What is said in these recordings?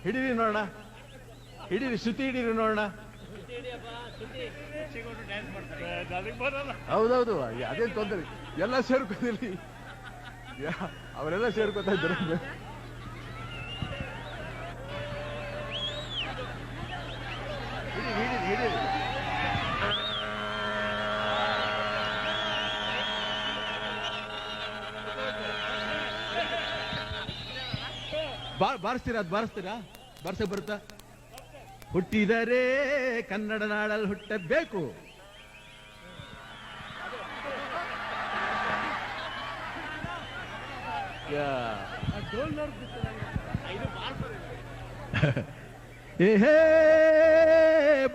ಹಿಡೀರಿ ನೋಡೋಣ, ಹಿಡೀರಿ, ಶ್ರುತಿ ಹಿಡೀರಿ ನೋಡೋಣ. ಹೌದೌದು, ಅದೇನು ತೊಂದರೆ, ಎಲ್ಲ ಸೇರ್ಕೋದಿಲ್ಲ, ಅವರೆಲ್ಲ ಸೇರ್ಕೋತಾ ಇದ್ದಾರೆ. ಹಿಡೀರಿ ಹಿಡೀರಿ. ಬಾರಿಸ್ತೀರಾ? ಅದು ಬಾರಿಸ್ತೀರಾ? ಬಾರಿಸಕ್ ಬರುತ್ತಾ? ಹುಟ್ಟಿದರೆ ಕನ್ನಡ ನಾಡಲ್ಲಿ ಹುಟ್ಟಬೇಕು. ಹೇ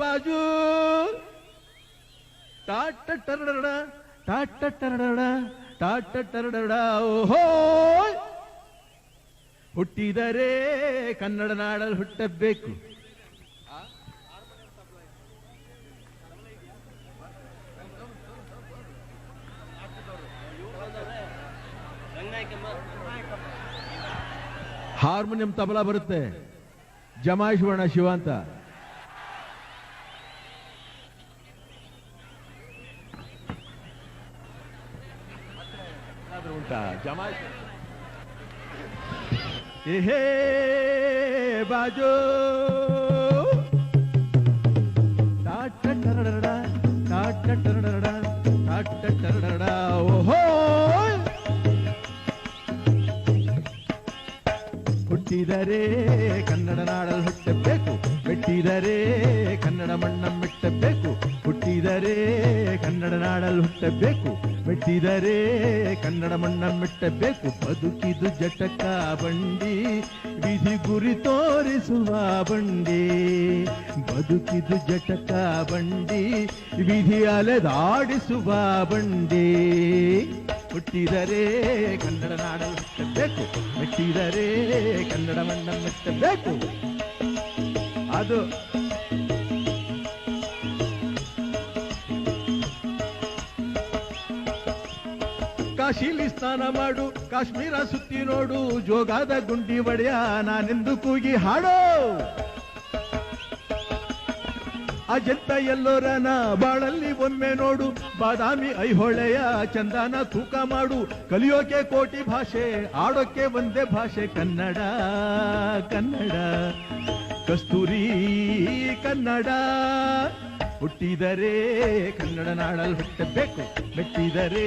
ಬಾಜು ಟಾಟ ಟರಡ ಟಾಟ ಟರಡ ಟಾಟ ಟರಡ. ಓಹೋ, ಹುಟ್ಟಿದರೆ ಕನ್ನಡ ನಾಡಲ್ಲಿ ಹುಟ್ಟಬೇಕು. ಹಾರ್ಮೋನಿಯಂ ತಬಲಾ ಬರುತ್ತೆ, ಜಮಾಯಿಸೋಣ ಶಿವ ಅಂತ. ಉಂಟಾ ಜಮಾಯಿಸ? ಹೇ ಬಾಜೋ ಟಾಟ ಟರಡ ಟಾಟ ಟರಡ ಟಾಟ ಟರಡ. ಓಹೋ, ಹುಟ್ಟಿದರೆ ಕನ್ನಡ ನಾಡಲ್ಲಿ ಹುಟ್ಟಬೇಕು, ಮೆಟ್ಟಿದರೆ ಕನ್ನಡ ಮಣ್ಣ ಮೆಟ್ಟಬೇಕು. ಹುಟ್ಟಿದರೆ ಕನ್ನಡ ನಾಡಲ್ಲಿ ಹುಟ್ಟಬೇಕು, ಮೆಟ್ಟಿದರೆ ಕನ್ನಡ ಮಣ್ಣ ಮೆಟ್ಟಬೇಕು. ಬದುಕಿದು ಜಟಕ ಬಂಡಿ, ವಿಧಿ ಗುರಿ ತೋರಿಸುವ ಬಂಡಿ. ಬದುಕಿದು ಜಟಕ ಬಂಡಿ, ವಿಧಿ ಅಲೆದಾಡಿಸುವ ಬಂಡಿ. ಹುಟ್ಟಿದರೆ ಕನ್ನಡ ನಾಡಲ್ಲಿ ಹುಟ್ಟಬೇಕು, ಮೆಟ್ಟಿದರೆ ಕನ್ನಡ ಮಣ್ಣ ಮೆಟ್ಟಬೇಕು. ಅದು ಕಾಶಿಲಿ ಸ್ನಾನ ಮಾಡು, ಕಾಶ್ಮೀರ ಸುತ್ತಿ ನೋಡು, ಜೋಗಾದ ಗುಂಡಿ ಒಡೆಯ ನಾನೆಂದು ಕೂಗಿ ಹಾಡೋ. ಅಜಂತ ಎಲ್ಲೋರನ ಬಾಳಲ್ಲಿ ಒಮ್ಮೆ ನೋಡು, ಬಾದಾಮಿ ಐಹೊಳೆಯ ಚಂದನ ತೂಕ ಮಾಡು. ಕಲಿಯೋಕೆ ಕೋಟಿ ಭಾಷೆ, ಆಡೋಕೆ ಒಂದೇ ಭಾಷೆ ಕನ್ನಡ. ಕನ್ನಡ ಕಸ್ತೂರಿ ಕನ್ನಡ. ಹುಟ್ಟಿದರೆ ಕನ್ನಡ ನಾಡಲ್ಲಿ ಹುಟ್ಟಬೇಕು, ಮೆಟ್ಟಿದರೆ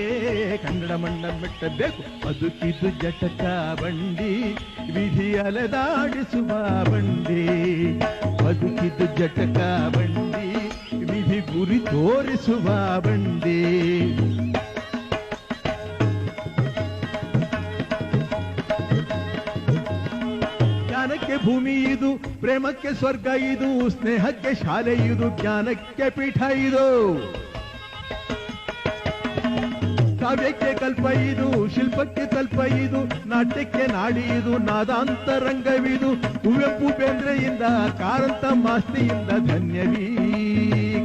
ಕನ್ನಡ ಮಣ್ಣ ಮೆಟ್ಟಬೇಕು. ಬದುಕಿದು ಜಟಕ ಬಂಡಿ, ವಿಧಿ ಅಲೆದಾಡಿಸುವ ಬಂಡಿ. ಬದುಕಿದು ಜಟಕ ಬಂಡಿ, ವಿಧಿ ಗುರಿ ತೋರಿಸುವ ಬಂಡಿ. ಜ್ಞಾನಕ್ಕೆ ಭೂಮಿ ಇದು, ಪ್ರೇಮಕ್ಕೆ ಸ್ವರ್ಗ ಇದು, ಸ್ನೇಹಕ್ಕೆ ಶಾಲೆ ಇದು, ಜ್ಞಾನಕ್ಕೆ ಪೀಠ ಇದು. ಕಾವ್ಯಕ್ಕೆ ಕಲ್ಪ ಇದು, ಶಿಲ್ಪಕ್ಕೆ ಕಲ್ಪ ಇದು, ನಾಟ್ಯಕ್ಕೆ ನಾಡಿ ಇದು, ನಾದಾಂತರಂಗವಿದು. ಕುವೆಂಪು ಬೇಂದ್ರೆಯಿಂದ, ಕಾರಂತ ಮಾಸ್ತಿಯಿಂದ ಧನ್ಯವೀ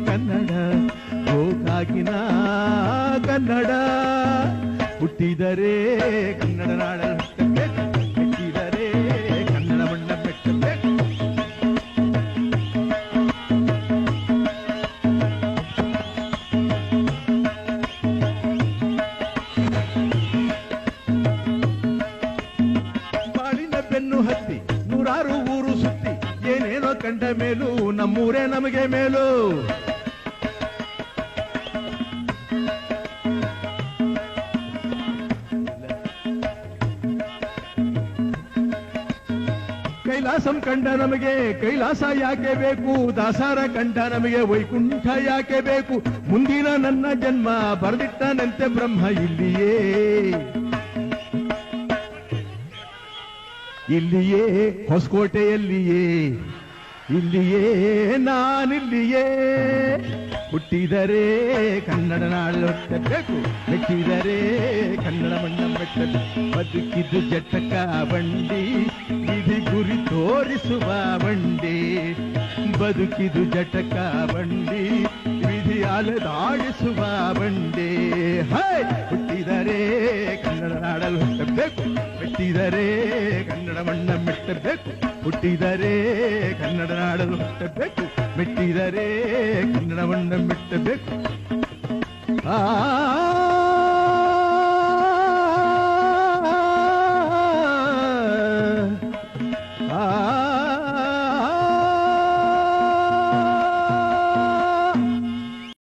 ಕನ್ನಡ. ಗೋಕಾಗಿನ ಕನ್ನಡ. ಹುಟ್ಟಿದರೆ ಕನ್ನಡ ನಾಡಲ್ಲಿ ಹುಟ್ಟಬೇಕು, ಮೆಟ್ಟಿದರೆ ಕನ್ನಡ ಮಣ್ಣ ಮೆಟ್ಟಬೇಕು. ಬಾಳಿನ ಬೆನ್ನು ಹತ್ತಿ ನೂರಾರು ಊರು ಸುತ್ತಿ, ಏನೇನೋ ಕಂಡ ಮೇಲೂ ನಮ್ಮೂರೇ ನಮಗೆ ಮೇಲು. ಕೈಲಾಸಂ ಕಂಡ ನಮಗೆ ಕೈಲಾಸ ಯಾಕೆ ಬೇಕು, ದಾಸಾರ ಕಂಡ ನಮಗೆ ವೈಕುಂಠ ಯಾಕೆ ಬೇಕು. ಮುಂದಿನ ನನ್ನ ಜನ್ಮ ಬರೆದಿಟ್ಟನಂತೆ ಬ್ರಹ್ಮ ಇಲ್ಲಿಯೇ, ಇಲ್ಲಿಯೇ ಹೊಸಕೋಟೆಯಲ್ಲಿಯೇ, ಇಲ್ಲಿಯೇ ನಾನಿಲ್ಲಿಯೇ. ಹುಟ್ಟಿದರೆ ಕನ್ನಡ ನಾಡಲ್ಲಿ ಹುಟ್ಟಬೇಕು, ಮೆಟ್ಟಿದರೆ ಕನ್ನಡ ಮಣ್ಣ ಮೆಟ್ಟಬೇಕು. ಬದುಕಿದು ಜಟಕ ಬಂಡಿ, ವಿಧಿ ಗುರಿ ತೋರಿಸುವ ಬಂಡಿ. ಬದುಕಿದು ಜಟಕ ಬಂಡಿ, ವಿಧಿ ಅಲೆದಾಡಿಸುವ ಬಂಡಿ. ಹುಟ್ಟಿದರೆ ಕನ್ನಡ ನಾಡಲ್ಲಿ ಹುಟ್ಟಬೇಕು, ಮೆಟ್ಟಿದರೆ ಕನ್ನಡ ಮಣ್ಣ ಮೆಟ್ಟಬೇಕು. ಹುಟ್ಟಿದರೆ ಕನ್ನಡ ನಾಡಲು ಹುಟ್ಟಬೇಕು, ಮೆಟ್ಟಿದರೆ ಕನ್ನಡವನ್ನ ಮೆಟ್ಟಬೇಕು. ಆ